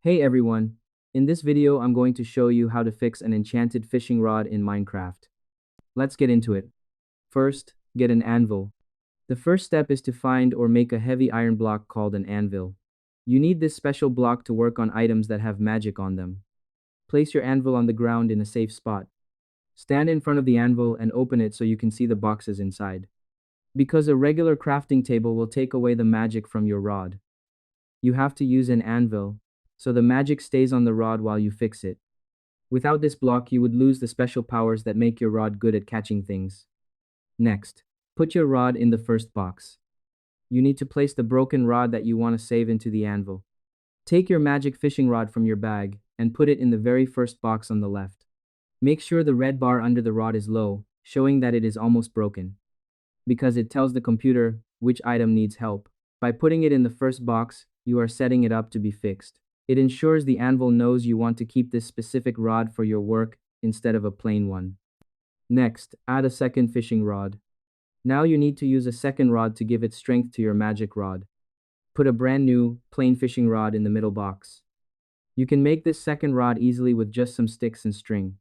Hey everyone! In this video I'm going to show you how to fix an enchanted fishing rod in Minecraft. Let's get into it. First, get an anvil. The first step is to find or make a heavy iron block called an anvil. You need this special block to work on items that have magic on them. Place your anvil on the ground in a safe spot. Stand in front of the anvil and open it so you can see the boxes inside. Because a regular crafting table will take away the magic from your rod. You have to use an anvil, so the magic stays on the rod while you fix it. Without this block, you would lose the special powers that make your rod good at catching things. Next, put your rod in the first box. You need to place the broken rod that you want to save into the anvil. Take your magic fishing rod from your bag and put it in the very first box on the left. Make sure the red bar under the rod is low, showing that it is almost broken, because it tells the computer which item needs help. By putting it in the first box, you are setting it up to be fixed. It ensures the anvil knows you want to keep this specific rod for your work instead of a plain one. Next, add a second fishing rod. Now you need to use a second rod to give it strength to your magic rod. Put a brand new, plain fishing rod in the middle box. You can make this second rod easily with just some sticks and string.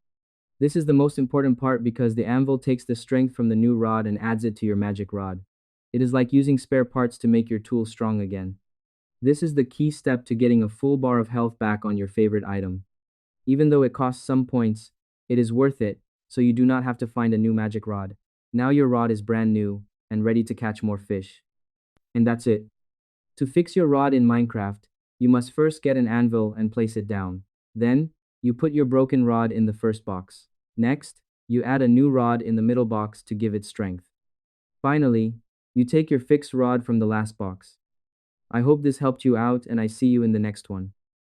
This is the most important part because the anvil takes the strength from the new rod and adds it to your magic rod. It is like using spare parts to make your tool strong again. This is the key step to getting a full bar of health back on your favorite item. Even though it costs some points, it is worth it, so you do not have to find a new magic rod. Now your rod is brand new and ready to catch more fish. And that's it. To fix your rod in Minecraft, you must first get an anvil and place it down. Then, you put your broken rod in the first box. Next, you add a new rod in the middle box to give it strength. Finally, you take your fixed rod from the last box. I hope this helped you out and I see you in the next one.